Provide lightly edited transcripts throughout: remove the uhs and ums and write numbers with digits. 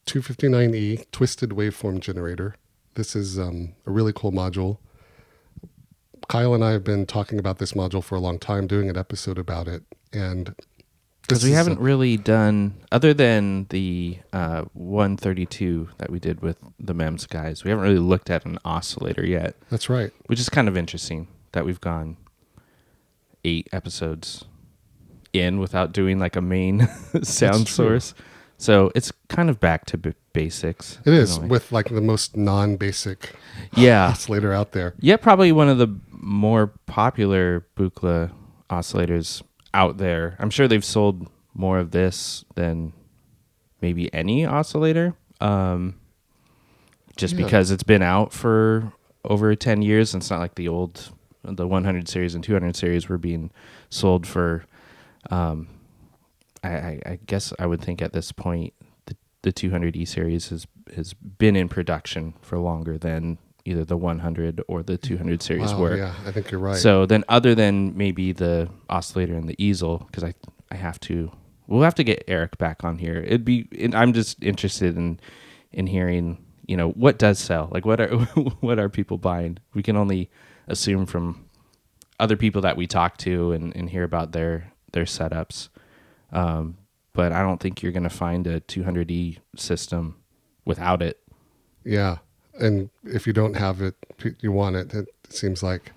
259E Twisted Waveform Generator. This is a really cool module. Kyle and I have been talking about this module for a long time, doing an episode about it. And because we haven't really done, other than the 132 that we did with the MEMS guys, we haven't really looked at an oscillator yet. That's right. Which is kind of interesting that we've gone 8 episodes in without doing like a main sound source. So it's kind of back to basics. It is, with like the most non-basic oscillator out there. Yeah, probably one of the more popular Buchla oscillators out there. I'm sure they've sold more of this than maybe any oscillator, because it's been out for over 10 years. And it's not like the 100 series and 200 series were being sold for, I guess I would think at this point the 200E series has been in production for longer than either the 100 or the 200 series were. Yeah, I think you're right. So then, other than maybe the oscillator and the easel, because we'll have to get Eric back on here. I'm just interested in hearing, what does sell? Like, what are people buying? We can only assume from other people that we talk to and hear about their setups. But I don't think you're going to find a 200E system without it. Yeah. And if you don't have it, you want it. It seems like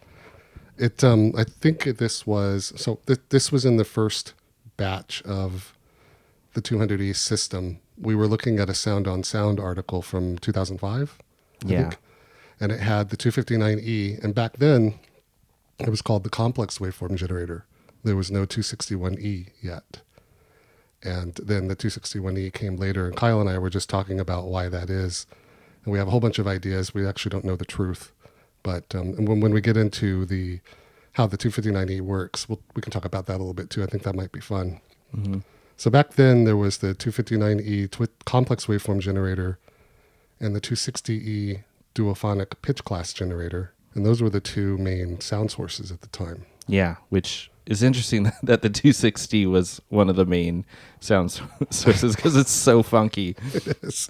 it. I think this was in the first batch of the 200E system. We were looking at a Sound on Sound article from 2005. I think, and it had the 259E, and back then it was called the complex waveform generator. There was no 261E yet, and then the 261E came later. And Kyle and I were just talking about why that is. And we have a whole bunch of ideas. We actually don't know the truth. But and when we get into how the 259E works, we can talk about that a little bit too. I think that might be fun. Mm-hmm. So back then, there was the 259E complex waveform generator and the 260E duophonic pitch class generator. And those were the two main sound sources at the time. Yeah, which is interesting that the 260 was one of the main sound sources because it's so funky. It is.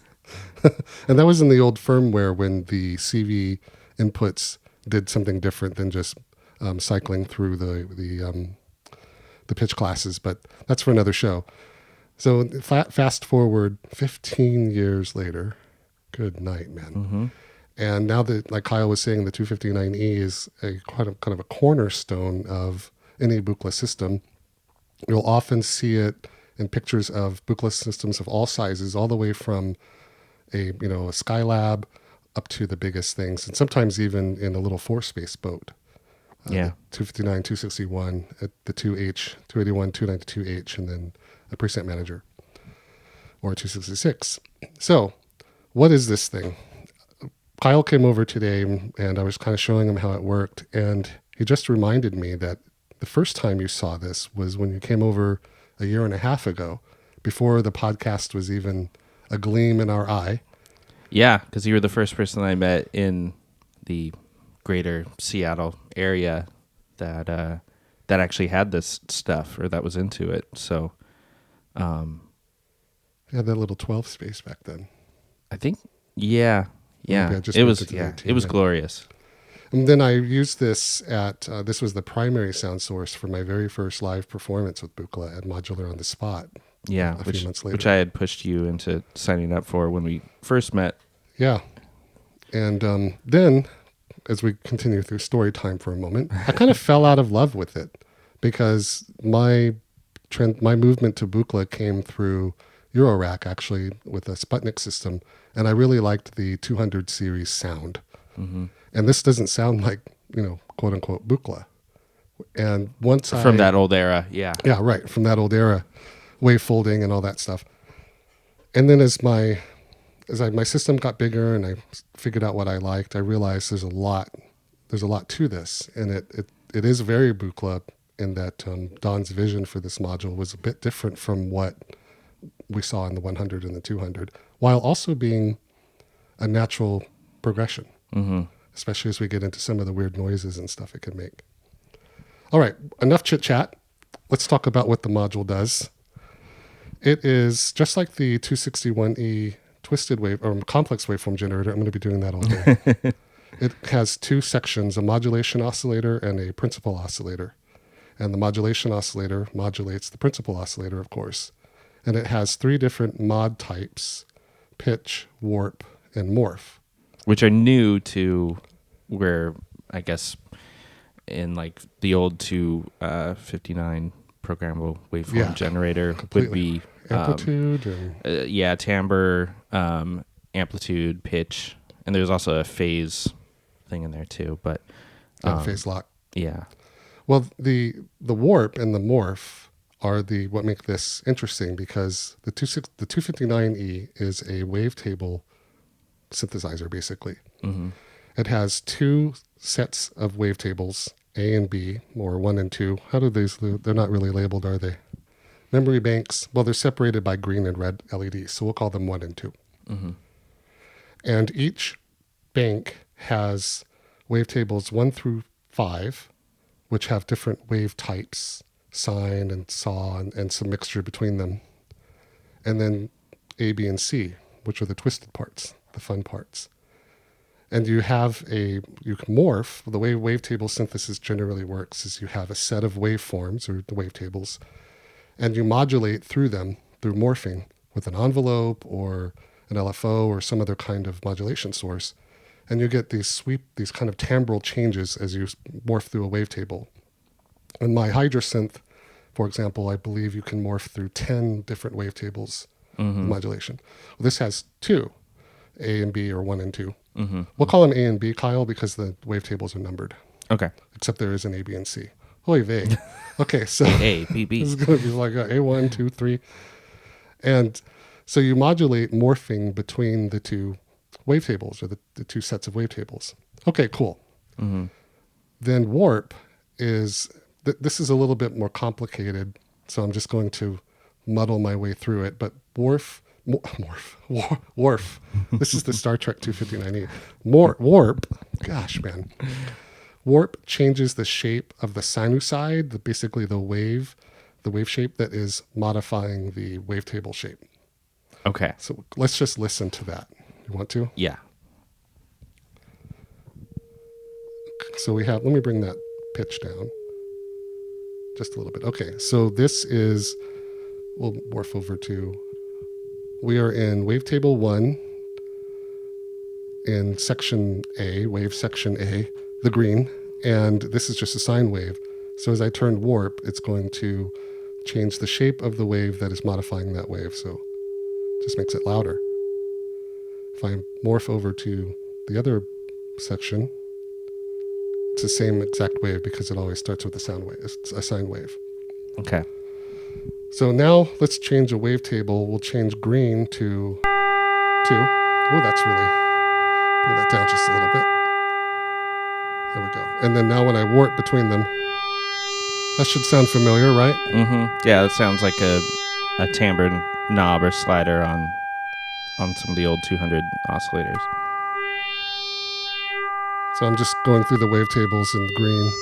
And that was in the old firmware when the CV inputs did something different than just cycling through the pitch classes, but that's for another show. So fast forward 15 years later, good night, man. Mm-hmm. And now that, like Kyle was saying, the 259E is a kind of a cornerstone of any Buchla system. You'll often see it in pictures of Buchla systems of all sizes, all the way from a Skylab up to the biggest things, and sometimes even in a little 4-space boat. 259, 261, the 2H, 281, 292H, and then a preset manager, or 266. So, what is this thing? Kyle came over today, and I was kind of showing him how it worked, and he just reminded me that the first time you saw this was when you came over a year and a half ago, before the podcast was even a gleam in our eye. Yeah, because you were the first person I met in the greater Seattle area that actually had this stuff or that was into it. So, you had that little 12 space back then. I think, yeah. It was glorious. And then I used this this was the primary sound source for my very first live performance with Buchla at Modular on the Spot. Yeah, a few months later. Which I had pushed you into signing up for when we first met. Yeah. And then, as we continue through story time for a moment, I kind of fell out of love with it because my movement to Buchla came through Eurorack, actually, with a Sputnik system, and I really liked the 200 series sound. Mm-hmm. And this doesn't sound like, quote unquote Buchla. And from that old era, yeah. Yeah, right, from that old era, wave folding and all that stuff. And then as my system got bigger and I figured out what I liked, I realized there's a lot to this, and it is very Buchla in that Don's vision for this module was a bit different from what we saw in the 100 and the 200, while also being a natural progression, mm-hmm. especially as we get into some of the weird noises and stuff it can make. All right, enough chit chat. Let's talk about what the module does. It is just like the 261E complex waveform generator, I'm going to be doing that all day. It has two sections, a modulation oscillator and a principal oscillator. And the modulation oscillator modulates the principal oscillator, of course. And it has three different mod types: pitch, warp, and morph. Which are new to where, I guess, in like the old 259 programmable waveform generator completely. Would be amplitude and timbre, amplitude, pitch, and there's also a phase thing in there too. But phase lock. Yeah. Well, the warp and the morph are what make this interesting, because the 259E is a wavetable synthesizer, basically. Mm-hmm. It has two sets of wavetables, A and B, or 1 and 2. How do these? They're not really labeled, are they? Memory banks, well, they're separated by green and red LEDs, so we'll call them 1 and 2. Mm-hmm. And each bank has wavetables 1 through 5, which have different wave types, sine and saw, and some mixture between them. And then A, B, and C, which are the twisted parts, the fun parts. And you can morph. The way wavetable synthesis generally works is you have a set of waveforms, or the wavetables, and you modulate through them through morphing with an envelope or an LFO or some other kind of modulation source. And you get these kind of timbral changes as you morph through a wavetable. In my Hydrasynth, for example, I believe you can morph through 10 different wavetables of modulation. Well, this has 2, A and B, or 1 and 2. Mm-hmm. We'll call them A and B, Kyle, because the wavetables are numbered. Okay. Except there is an A, B, and C. Oy vey. Okay, so A, B, B. this is going to be like A1, 2, 3. And so you modulate morphing between the two wavetables, or the two sets of wavetables. Okay, cool. Mm-hmm. Then warp is, this is a little bit more complicated, so I'm just going to muddle my way through it. But warp. This is the Star Trek 259E. Warp, gosh, man. Warp changes the shape of the sinuside, basically the wave shape that is modifying the wavetable shape. Okay. So let's just listen to that. You want to? Yeah. So let me bring that pitch down just a little bit. Okay, so we'll morph over to, we are in wavetable 1 in section A, wave section A, the green, and this is just a sine wave. So as I turn warp, it's going to change the shape of the wave that is modifying that wave, so it just makes it louder. If I morph over to the other section, it's the same exact wave, because it always starts with a sine wave. Okay. So now let's change a wavetable. We'll change green to 2. Oh, that's really, bring that down just a little bit. There we go. And then now when I warp between them, that should sound familiar, right? Mm-hmm. Yeah, it sounds like a timbre knob or slider on some of the old 200 oscillators. So I'm just going through the wavetables in green.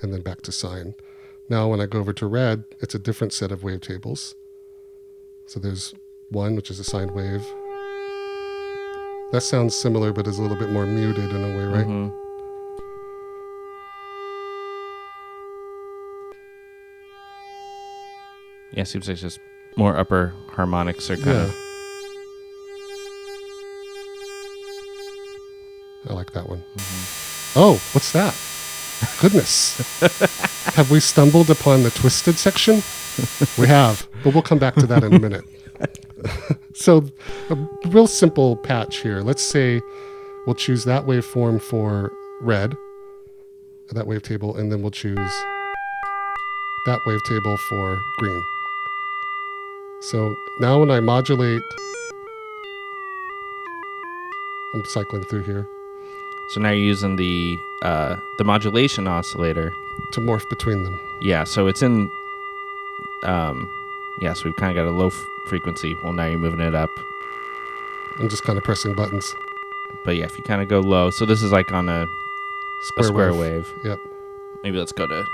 And then back to sine. Now when I go over to red, it's a different set of wavetables. So there's 1, which is a sine wave. That sounds similar, but is a little bit more muted in a way, right? Mm-hmm. Yeah, seems like just more upper harmonics are kind of. I like that one. Mm-hmm. Oh, what's that? Goodness. Have we stumbled upon the twisted section? We have, but we'll come back to that in a minute. So a real simple patch here. Let's say we'll choose that waveform for red, that wavetable, and then we'll choose that wavetable for green. So now when I modulate, I'm cycling through here. So now you're using the modulation oscillator to morph between them. Yeah, so it's in. So we've kind of got a low frequency. Well, now you're moving it up. I'm just kind of pressing buttons. But yeah, if you kind of go low, so this is like on a square wave. Yep. Maybe let's go to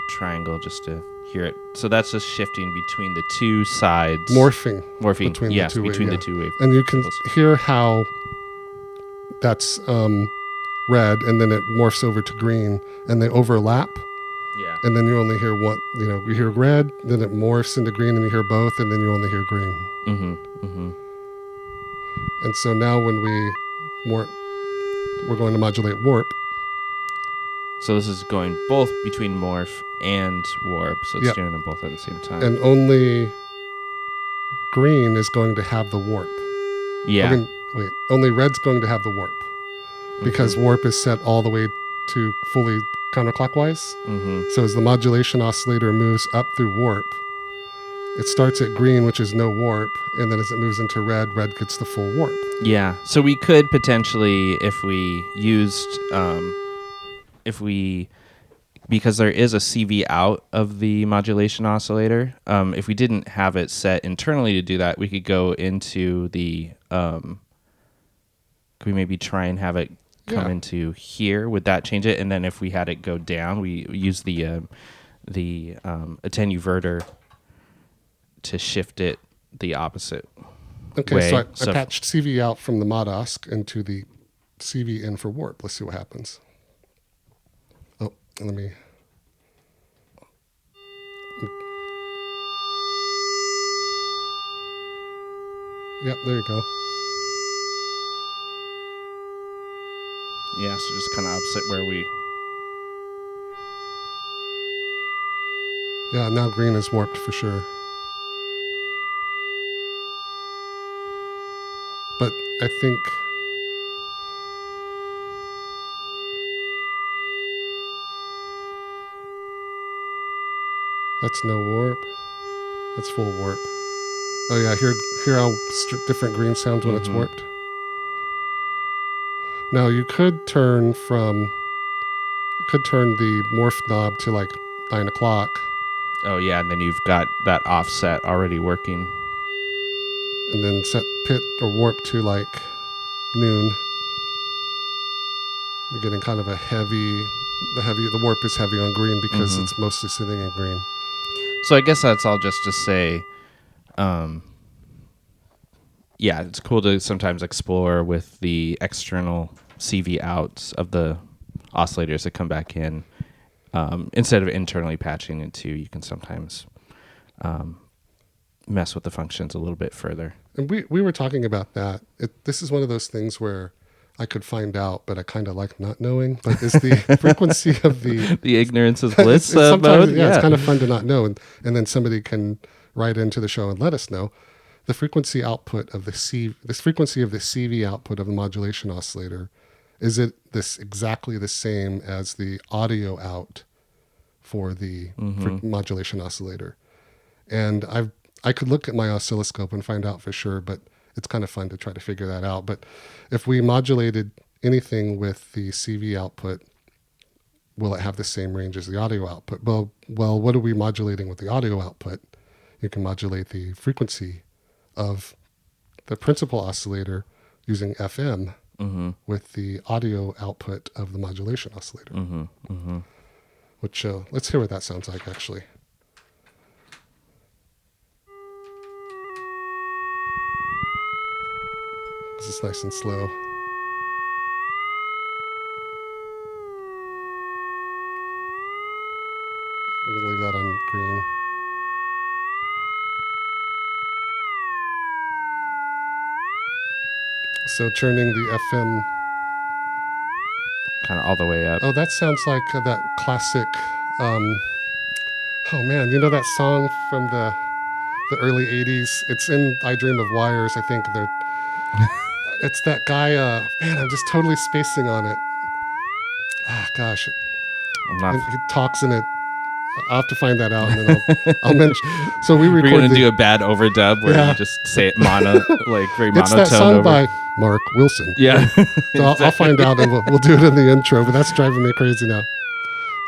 triangle just to hear it. So that's just shifting between the two sides. Morphing Between the two between the two wave. and you can hear how that's red, and then it morphs over to green, and they overlap. Yeah. And then you only hear one. You hear red, then it morphs into green, and you hear both, and then you only hear green. And so now when we're going to modulate warp. So this is going both between morph and warp, so it's doing them both at the same time. And only green is going to have the warp. Yeah. I mean, wait, only red's going to have the warp. Because warp is set all the way to fully counterclockwise. So as the modulation oscillator moves up through warp, it starts at green, which is no warp, and then as it moves into red gets the full warp. Yeah. So we could potentially, if we used, because there is a CV out of the modulation oscillator, if we didn't have it set internally to do that, we could go into the, could we maybe try and have it come into here? Would that change it? And then if we had it go down, we use the attenuverter to shift it the opposite way. So I patched CV out from the mod osc into the CV in for warp. Let's see what happens. Oh, let me... Yep, there you go. Yeah, so just kind of opposite where we... Yeah, now green is warped for sure. But I think... That's no warp. That's full warp. Oh yeah, hear how different green sounds when it's warped. Now you could turn the morph knob to like 9 o'clock. Oh yeah, and then you've got that offset already working. And then set pit or warp to like noon. You're getting kind of a the warp is heavy on green because it's mostly sitting in green. So I guess that's all just to say, yeah, it's cool to sometimes explore with the external CV outs of the oscillators that come back in. Instead of internally patching into, you can sometimes mess with the functions a little bit further. And we were talking about that. This is one of those things where I could find out, but I kind of like not knowing. But is the frequency of the... The ignorance is bliss mode? Yeah, it's kind of fun to not know. And then somebody can write into the show and let us know. The frequency output of this frequency of the CV output of the modulation oscillator, is it exactly the same as the audio out for the modulation oscillator? And I could look at my oscilloscope and find out for sure, but it's kind of fun to try to figure that out. But if we modulated anything with the CV output, will it have the same range as the audio output? Well, what are we modulating with the audio output? You can modulate the frequency of the principal oscillator using FM with the audio output of the modulation oscillator. Which, let's hear what that sounds like, actually. This is nice and slow. I'm going to leave that on green. So turning the FM... kind of all the way up. Oh, that sounds like that classic... oh man, you know that song from the early 80s? It's in I Dream of Wires, I think. It's that guy... man, I'm just totally spacing on it. Ah, gosh. He talks in it. I'll have to find that out, and then I'll mention. So we recorded. We're gonna do a bad overdub where you just say it like very monotone. It's that song by Mark Wilson. Yeah. So I'll find out, and we'll do it in the intro. But that's driving me crazy now.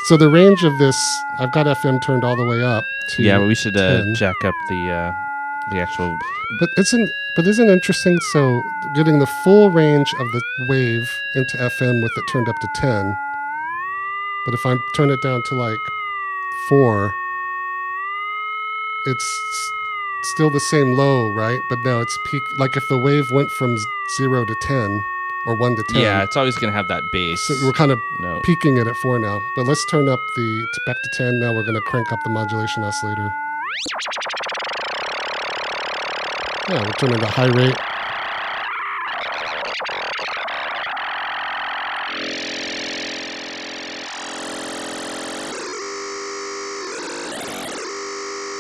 So the range of this, I've got FM turned all the way up to. Yeah, but we should jack up the actual. But isn't interesting? So getting the full range of the wave into FM with it turned up to 10. But if I turn it down to like 4, it's still the same low, right? But now it's peak. Like if the wave went from 0 to 10 or 1 to 10. Yeah, it's always going to have that bass. So we're kind of note. peaking it at 4 now. But let's turn up back to 10. Now we're going to crank up the modulation oscillator. Yeah, we're turning to high rate.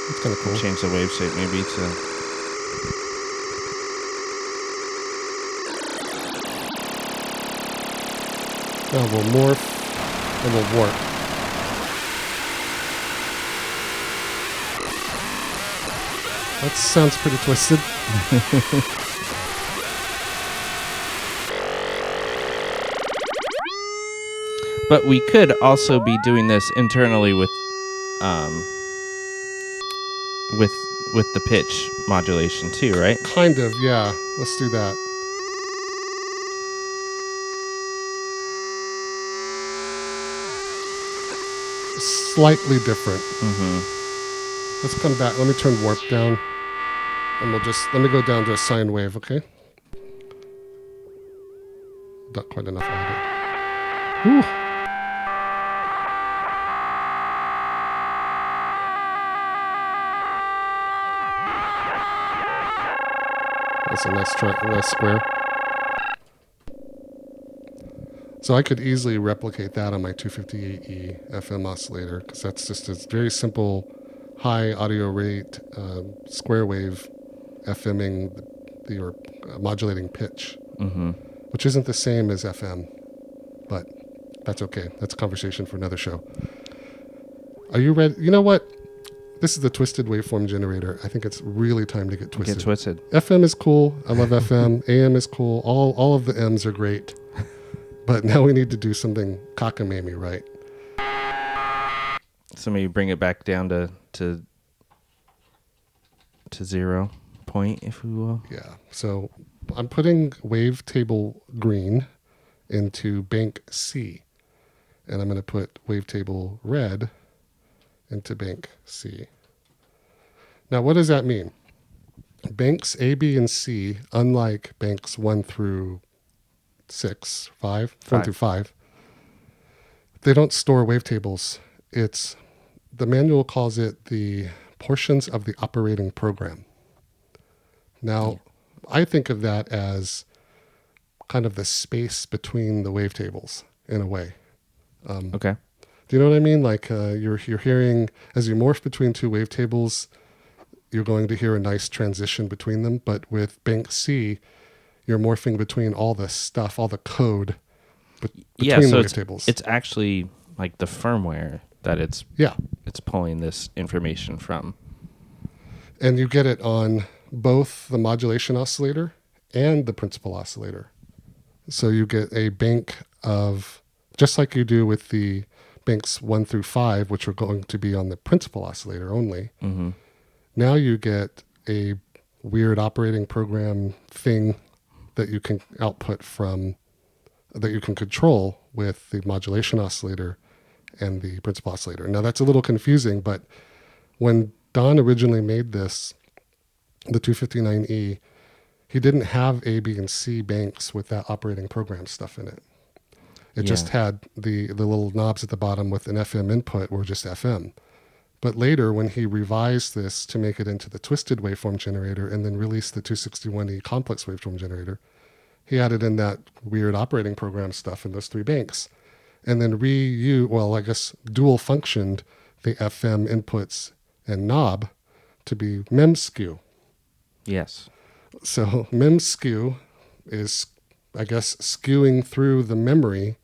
It's kind of cool. Change the wave shape maybe to... Now we'll morph and we'll warp. That sounds pretty twisted. But we could also be doing this internally with the pitch modulation too, right? Kind of, yeah. Let's do that. Slightly different. Let's come back. Let me turn warp down. And let me go down to a sine wave, okay? Not quite enough audio. Whew. That's a nice square. So I could easily replicate that on my 258E FM oscillator because that's just a very simple high audio rate square wave FMing or modulating pitch, which isn't the same as FM, but that's okay. That's a conversation for another show. Are you ready? You know what? This is the Twisted Waveform Generator. I think it's really time to get twisted. Get twisted. FM is cool. I love FM. AM is cool. All of the M's are great. But now we need to do something cockamamie, right? So maybe bring it back down to 0 point, if we will. Yeah. So I'm putting wavetable green into bank C. And I'm going to put wavetable red into bank C. Now, what does that mean? Banks A, B, and C, unlike banks 1 through 1 through 5, they don't store wavetables. The manual calls it the portions of the operating program. Now, I think of that as kind of the space between the wavetables in a way. Okay. Do you know what I mean? Like you're hearing, as you morph between two wavetables, you're going to hear a nice transition between them. But with bank C, you're morphing between all the stuff, all the code between the wavetables. It's actually like the firmware that it's pulling this information from. And you get it on both the modulation oscillator and the principal oscillator. So you get a bank of, just like you do with the banks 1 through 5, which are going to be on the principal oscillator only. Mm-hmm. Now you get a weird operating program thing that you can output from, that you can control with the modulation oscillator and the principal oscillator. Now that's a little confusing, but when Don originally made this, the 259E, he didn't have A, B, and C banks with that operating program stuff in it. It just had the little knobs at the bottom with an FM input were just FM. But later, when he revised this to make it into the Twisted Waveform Generator and then released the 261E Complex Waveform Generator, he added in that weird operating program stuff in those 3 banks. And then dual functioned the FM inputs and knob to be MEMS skew. Yes. So MEMS skew is, I guess, skewing through the memory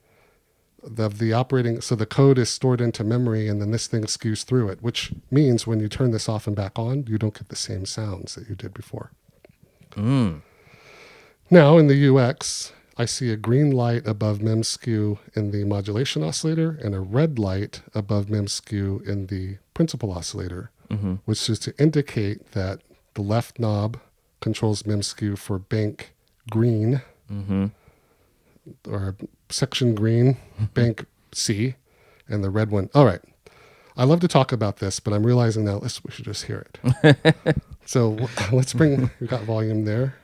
of the operating. So the code is stored into memory, and then this thing skews through it, which means when you turn this off and back on, you don't get the same sounds that you did before. Now in the UX, I see a green light above MEMS skew in the modulation oscillator and a red light above MEMS skew in the principal oscillator, which is to indicate that the left knob controls MEMS skew for bank green, or section green, bank C, and the red one. All right. I love to talk about this, but I'm realizing now we should just hear it. So let's bring, we got volume there.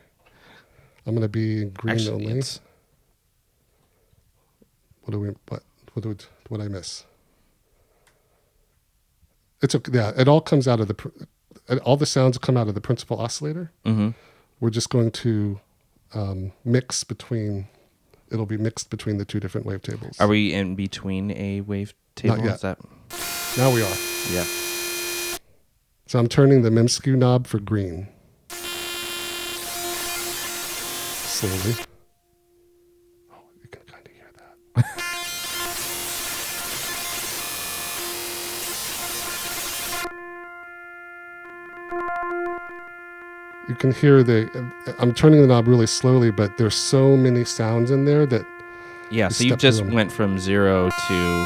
I'm going to be green Actually, only. it's What I miss? It's okay. Yeah, it all comes out of all the sounds come out of the principal oscillator. mm-hmm. We're just going to mix between. It'll be mixed between the two different wavetables. Are we in between a wavetable? Not yet. Is that? Now we are. Yeah. So I'm turning the MIMSKU knob for green. Slowly. Oh, you can kind of hear that. You can hear I'm turning the knob really slowly, but there's so many sounds in there that. Yeah, so you just went from 0 to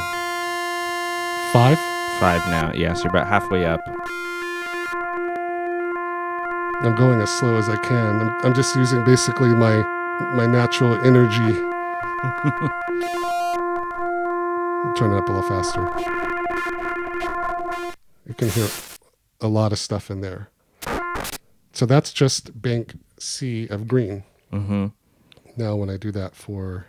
5? 5 now. Yeah, so you're about halfway up. I'm going as slow as I can. I'm just using basically my natural energy. Turn it up a little faster. You can hear a lot of stuff in there. So that's just bank C of green. Mm-hmm. Now when I do that for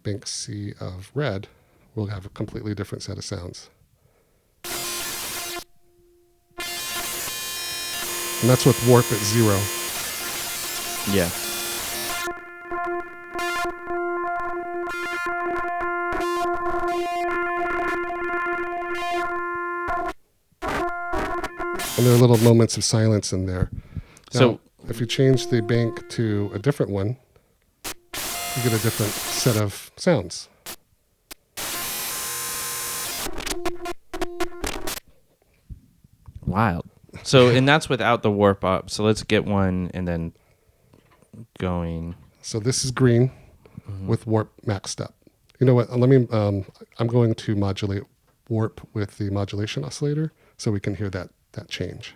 bank C of red, we'll have a completely different set of sounds. And that's with warp at 0. Yeah. And there are little moments of silence in there. Now, So if you change the bank to a different one, you get a different set of sounds. wild. So, and that's without the warp up. So let's get one and then going. So this is green with warp maxed up. You know what? Let me. I'm going to modulate warp with the modulation oscillator so we can hear that change.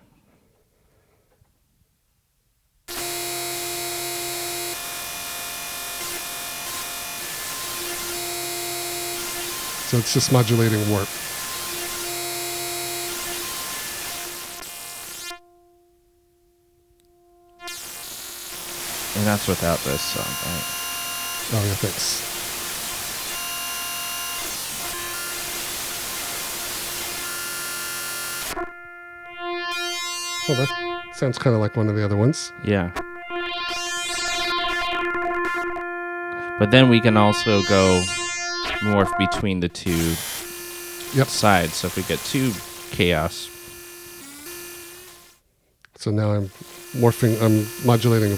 So it's just modulating warp. And that's without this song, right? Oh yeah, thanks. Well, that sounds kind of like one of the other ones. Yeah. But then we can also go morph between the two sides. So if we get two chaos. So now I'm modulating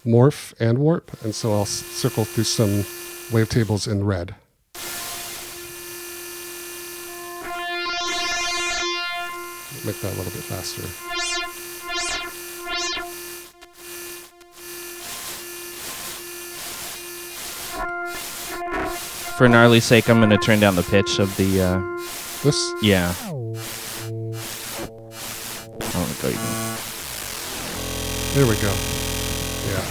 morph and warp, and so I'll circle through some wavetables in red. Make that a little bit faster. For gnarly's sake, I'm going to turn down the pitch of the... This? Yeah. I want to go even. There we go. Yeah.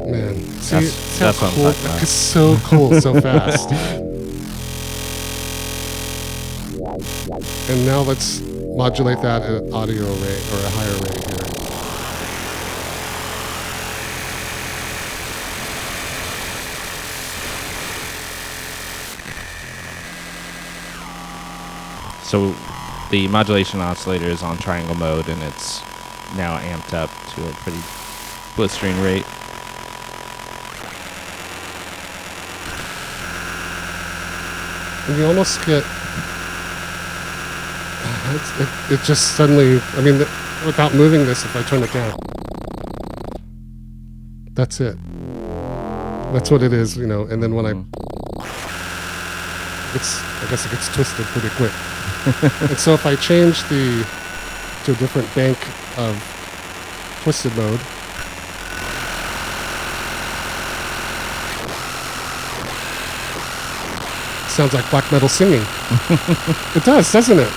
Man, see, that's what I'm cool. talking about. It's so cool, so fast. And now let's modulate that at an audio rate or a higher rate here. So the modulation oscillator is on triangle mode, and it's now amped up to a pretty blistering rate. And you almost get... It just suddenly... I mean, without moving this, if I turn it down... That's it. That's what it is, you know. And then when I guess it gets twisted pretty quick. And so if I change to a different bank of twisted mode, sounds like black metal singing. It does, doesn't it?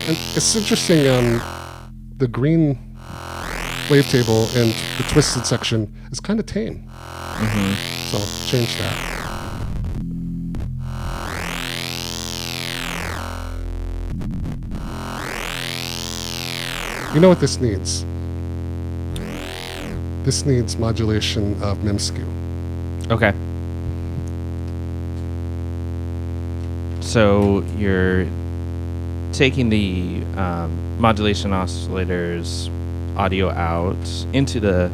And it's interesting, the green wavetable and the twisted section is kind of tame. So I'll change that. You know what this needs? This needs modulation of memskew. Okay. So you're taking the modulation oscillator's audio out into the...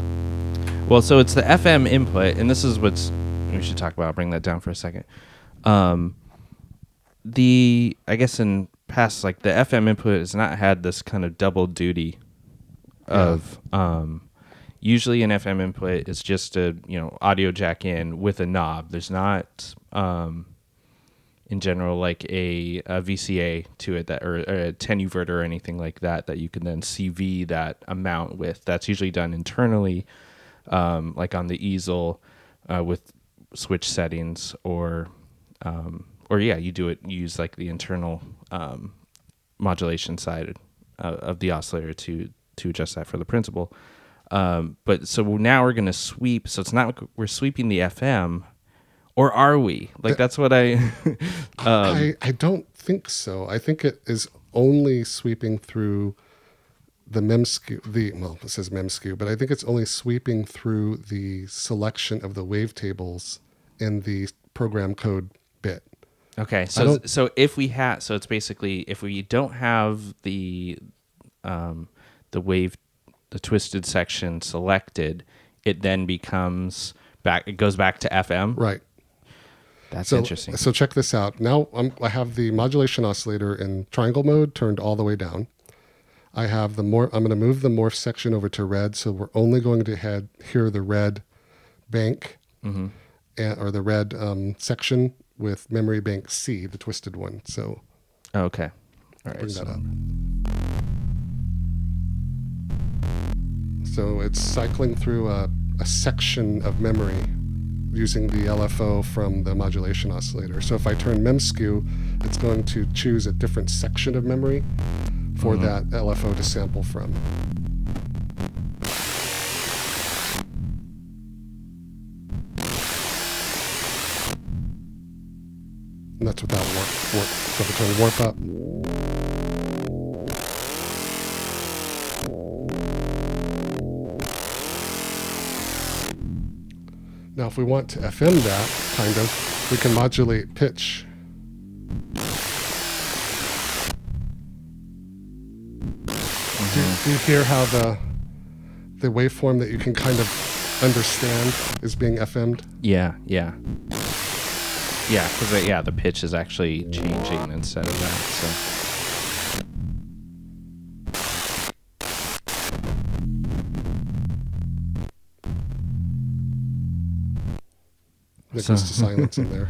Well, so it's the FM input, and this is what's... We should talk about. I'll bring that down for a second. I guess in past, like, the FM input has not had this kind of double duty of... usually an FM input is just a, audio jack in with a knob. There's not... in general, like a VCA to it, that or a tenuverter or anything like that you can then CV that amount with. That's usually done internally, like on the easel with switch settings, or you do it. You use like the internal modulation side of the oscillator to adjust that for the principal. But so now we're going to sweep. So it's not like we're sweeping the FM. Or are we? Like, that's what I don't think so. I think it is only sweeping through the memskew. It says memskew, but I think it's only sweeping through the selection of the wavetables in the program code bit. Okay, so if we have, so it's basically if we don't have the twisted section selected, it then becomes back. It goes back to FM. Right. That's interesting. So check this out. Now I have the modulation oscillator in triangle mode turned all the way down. I have I'm going to move the morph section over to red, so we're only going to hear the red bank, or the red section with memory bank C, the twisted one. So, okay, all right, bring that up. So it's cycling through a section of memory using the LFO from the modulation oscillator. So if I turn memskew, it's going to choose a different section of memory for that LFO to sample from. And that's without warp. So if I turn warp up, now, if we want to FM that, we can modulate pitch. Do you hear how the waveform that you can kind of understand is being FM'd? Yeah. Because the pitch is actually changing instead of that. So. There goes to silence in there.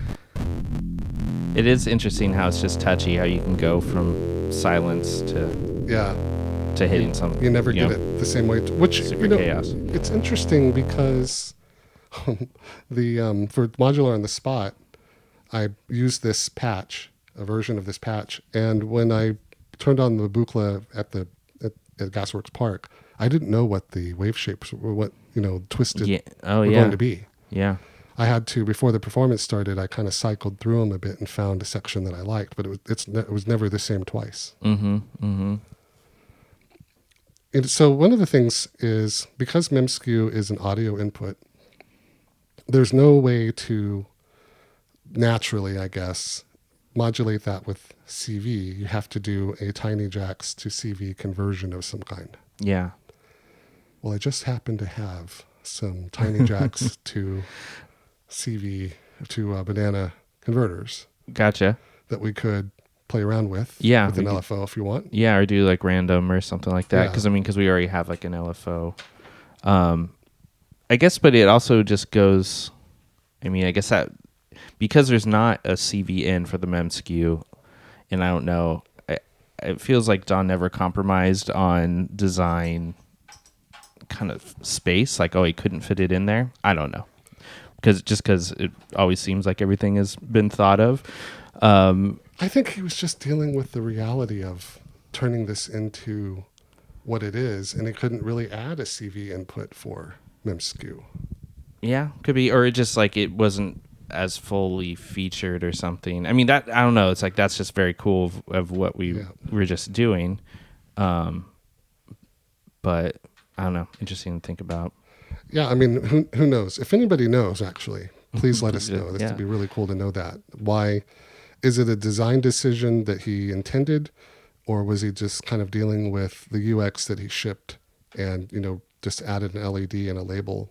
It is interesting how it's just touchy, how you can go from silence to hitting something. You never get it the same way. Which super chaos. It's interesting because the for modular on the spot, I used this patch, a version of this patch, and when I turned on the Buchla at Gasworks Park, I didn't know what the wave shapes were, what twisted were going to be. Yeah. I had to, before the performance started, I kind of cycled through them a bit and found a section that I liked, but it was never the same twice. And so one of the things is, because memskew is an audio input, there's no way to naturally, I guess, modulate that with CV. You have to do a tiny jacks to CV conversion of some kind. Yeah. Well, I just happen to have some tiny jacks to CV to banana converters. Gotcha. That we could play around with. Yeah. With an LFO if you want. Yeah, or do like random or something like that. Because we already have like an LFO. I guess, but it also just goes. I guess that because there's not a CV in for the memskew, and I don't know. it feels like Don never compromised on design kind of space. Like, oh, he couldn't fit it in there. I don't know. Because it always seems like everything has been thought of. I think he was just dealing with the reality of turning this into what it is, and he couldn't really add a CV input for MemSkew. Yeah, could be. Or it just like it wasn't as fully featured or something. I mean, that I don't know. It's like that's just very cool of what we were just doing. But I don't know. Interesting to think about. Yeah, I mean, who knows? If anybody knows, actually, please let us know. This would be really cool to know that. Why? Is it a design decision that he intended, or was he just kind of dealing with the UX that he shipped and, just added an LED and a label?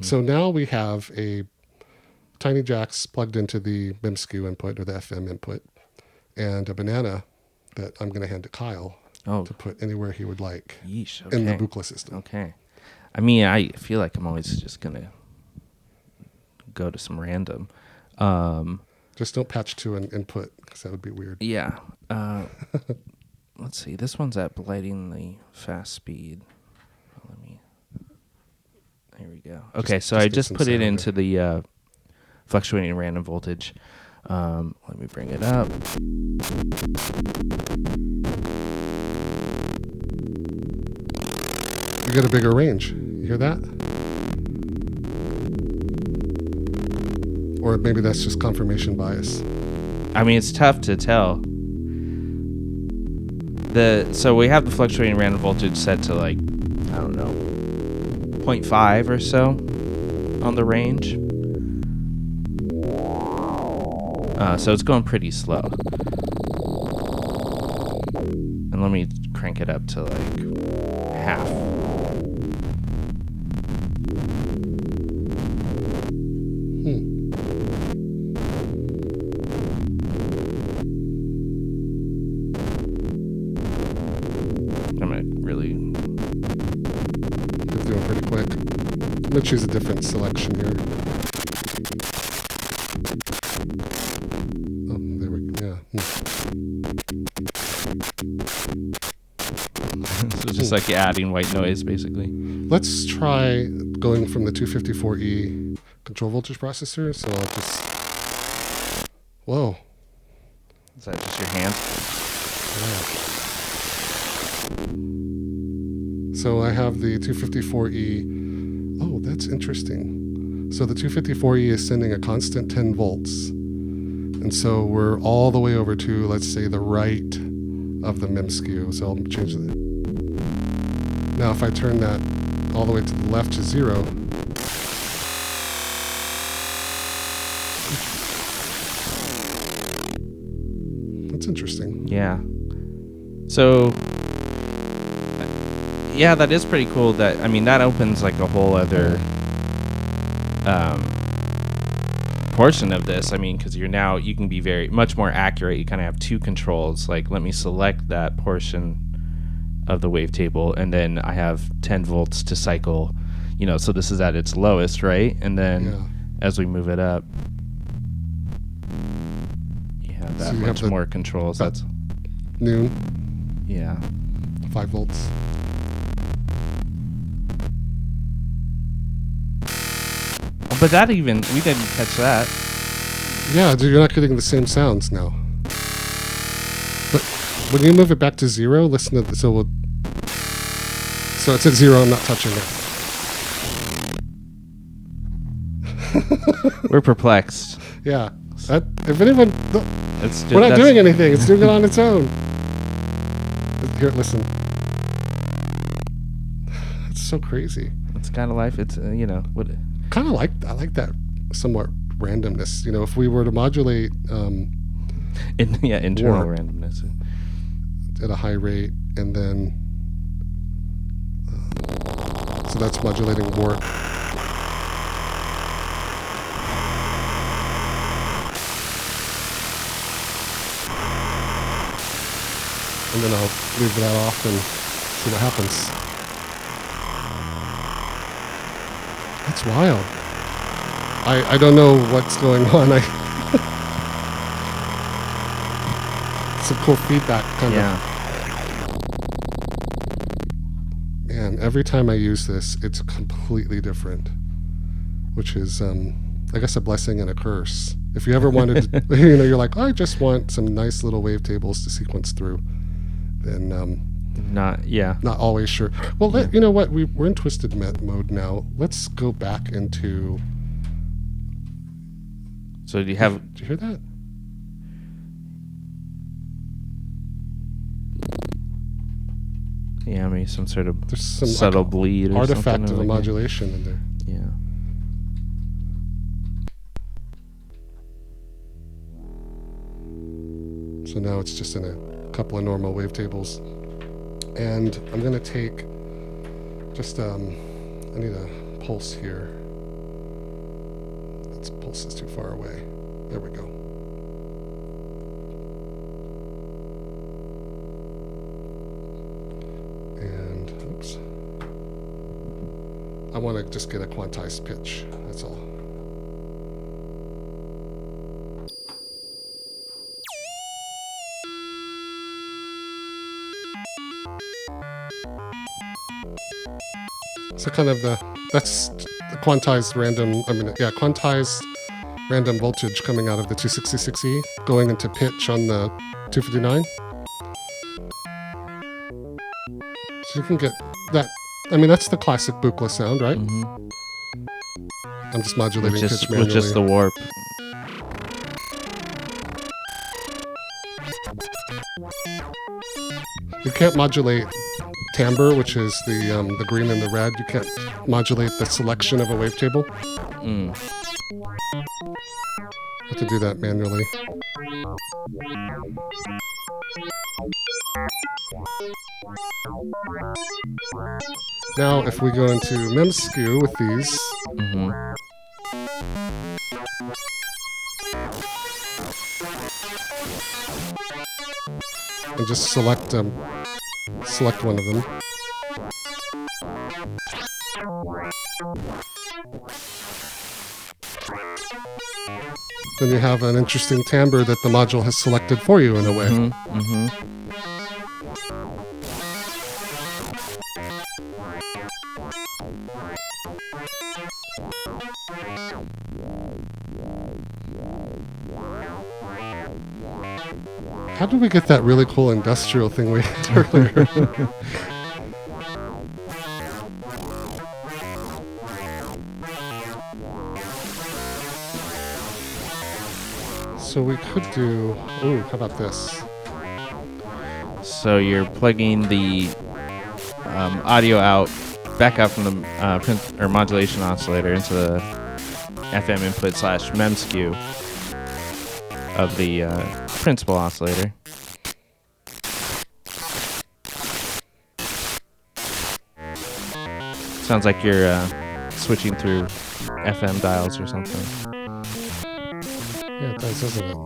So now we have a tiny jacks plugged into the MemSkew input or the FM input, and a banana that I'm going to hand to Kyle to put anywhere he would like in the Buchla system. Okay. I mean, I feel like I'm always just going to go to some random. Just don't patch to an input because that would be weird. Yeah. Let's see. This one's at blightingly fast speed. Here we go. Okay, so I just put it into the fluctuating random voltage. Let me bring it up. You get a bigger range. You hear that? Or maybe that's just confirmation bias. I mean, it's tough to tell. So we have the fluctuating random voltage set to like, I don't know, 0.5 or so on the range. So it's going pretty slow. And let me crank it up to like half. I'm going to choose a different selection here. Oh, there we go. Yeah. So just like adding white noise, basically. Let's try going from the 254E control voltage processor. So I'll just... Whoa. Is that just your hand? Yeah. So I have the 254E. Oh, that's interesting. So the 254E is sending a constant 10 volts. And so we're all the way over to, let's say, the right of the MemSkew. So I'll change it. Now if I turn that all the way to the left to 0, that's interesting. Yeah. So... yeah, that is pretty cool. That opens like a whole other portion of this. I mean, because you can be very much more accurate. You kind of have two controls. Like, let me select that portion of the wavetable, and then I have 10 volts to cycle. So this is at its lowest, right? And then as we move it up, you have that much more controls. That's noon. Yeah. 5 volts. But we didn't catch that. Yeah, dude, you're not getting the same sounds now. But when you move it back to 0, listen to this. So it's at 0, I'm not touching it. We're perplexed. Yeah. If anyone... we're not doing anything. It's doing it on its own. Here, listen. It's so crazy. It's kind of life. It's, what... I like that somewhat randomness. If we were to modulate internal warp randomness at a high rate, and then so that's modulating warp. And then I'll leave that off and see what happens. That's wild. I don't know what's going on. some cool feedback kind of. Man, every time I use this, it's completely different, which is, I guess, a blessing and a curse. If you ever wanted to, you're like, I just want some nice little wavetables to sequence through, then not always sure. Well, you know what? We're in twisted mode now. Let's go back into. So do you have? Did you hear that? Yeah, maybe some sort of There's some subtle bleed or artifact something of a modulation in there. Yeah. So now it's just in a couple of normal wavetables. And I'm going to take just, I need a pulse here. This pulse is too far away. There we go. And, oops. I want to just get a quantized pitch. That's all. So kind of that's the quantized random voltage coming out of the 266E going into pitch on the 259. So you can get that. I mean, that's the classic Buchla sound, right? Mm-hmm. I'm just modulating pitch manually. With just the warp. You can't modulate timbre, which is the green and the red. You can't modulate the selection of a wavetable. You have to do that manually. Now, if we go into MEMSCU with these, and just select one of them. Then you have an interesting timbre that the module has selected for you in a way. How did we get that really cool industrial thing we had earlier? So we could do, how about this? So you're plugging the audio out, back out from the modulation oscillator into the FM input / MEMSCU of the principal oscillator. Sounds like you're switching through FM dials or something. Yeah, it does, doesn't it?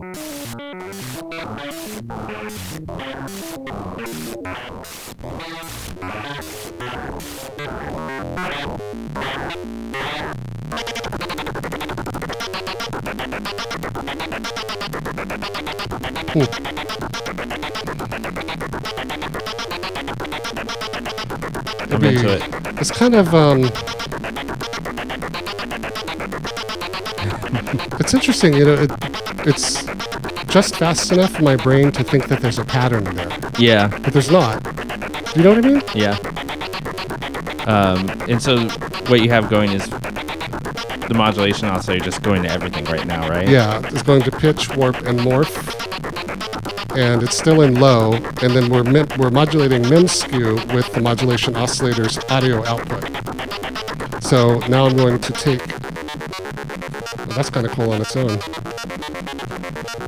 I'm into it. It's kind of it's interesting, it's just fast enough for my brain to think that there's a pattern there. Yeah. But there's not. You know what I mean? Yeah. And so what you have going is the modulation oscillator just going to everything right now, right? Yeah, it's going to pitch, warp, and morph. And it's still in low, and then we're modulating MEMSCU with the modulation oscillator's audio output. So now I'm going to take, that's kind of cool on its own.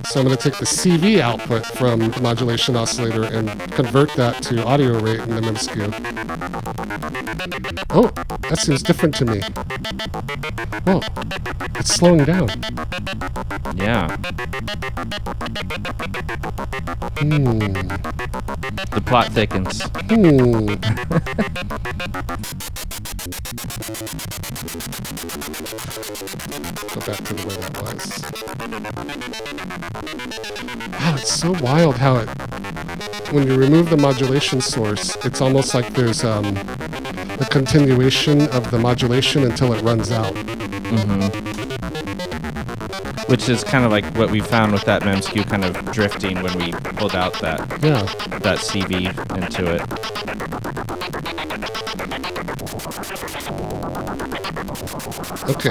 So I'm going to take the CV output from the modulation oscillator and convert that to audio rate in the MEMSCU. Oh, that seems different to me. Oh, it's slowing down. Yeah. The plot thickens. Go back back to the way that was. Wow, it's so wild how it, when you remove the modulation source, it's almost like there's a continuation of the modulation until it runs out. Which is kind of like what we found with that MEMSQ kind of drifting when we pulled out that CV into it. Okay.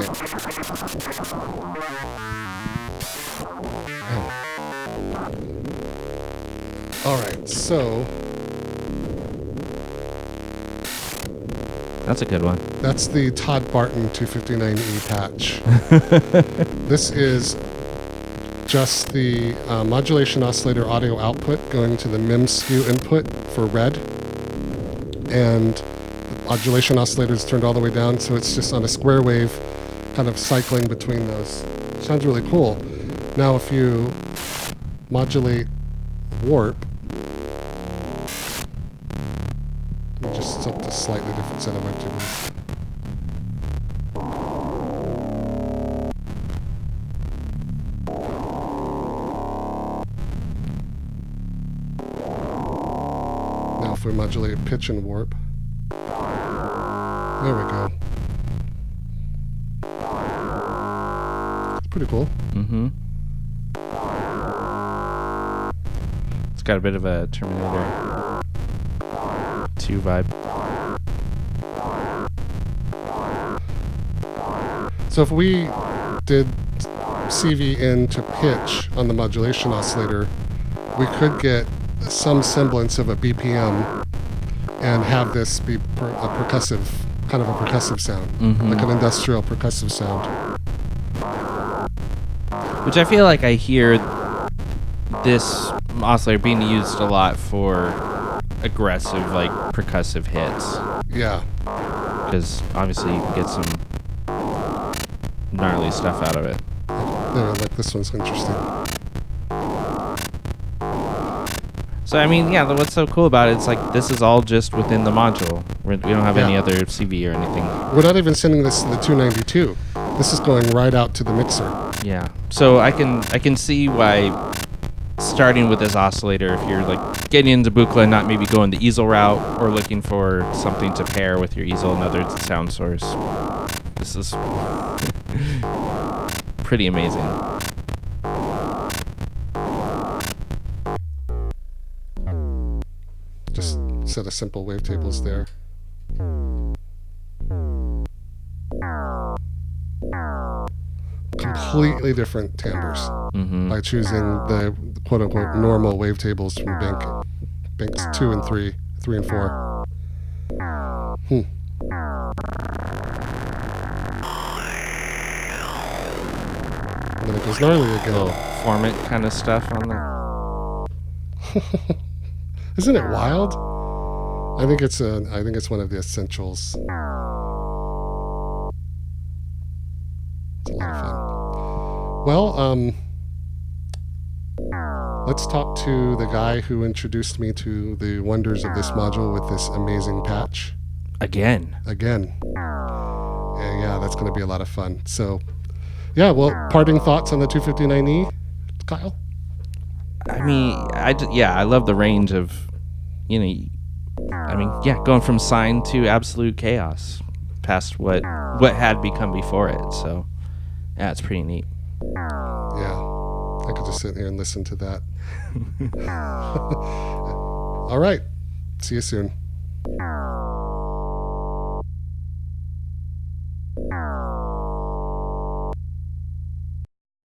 Oh. All right, so that's a good one. That's the Todd Barton 259E patch. This is just the modulation oscillator audio output going to the MEMSQ input for red. And the modulation oscillator is turned all the way down, so it's just on a square wave, kind of cycling between those. Sounds really cool. Now if you modulate warp, just set a slightly different set of wavetables. Now if we modulate pitch and warp, there we go. It's pretty cool. Mm-hmm. It's got a bit of a Terminator 2 vibe. So if we did CV in to pitch on the modulation oscillator, we could get some semblance of a BPM and have this be a percussive, kind of a percussive sound, like an industrial percussive sound. Which I feel like I hear this oscillator being used a lot for aggressive, like percussive hits. Yeah. Because obviously you can get some gnarly stuff out of it. There, like this one's interesting. So I mean, yeah, what's so cool about it? It's like this is all just within the module. We don't have any other CV or anything. We're not even sending this to the 292. This is going right out to the mixer. Yeah. So I can see why starting with this oscillator, if you're like getting into Buchla and not maybe going the easel route or looking for something to pair with your easel, another sound source. This is pretty amazing. Just set of simple wavetables there. Completely different timbres by choosing the quote-unquote normal wavetables from banks 2 and 3 and 4. And then it goes gnarly again. Little formant kind of stuff on there. Isn't it wild? I think it's one of the essentials. It's a lot of fun. Well, let's talk to the guy who introduced me to the wonders of this module with this amazing patch. Again. Yeah, that's going to be a lot of fun. So, yeah, well, parting thoughts on the 259E, Kyle? I mean, I love the range of, going from sine to absolute chaos past what had become before it. So, yeah, it's pretty neat. Yeah, I could just sit here and listen to that. All right, see you soon.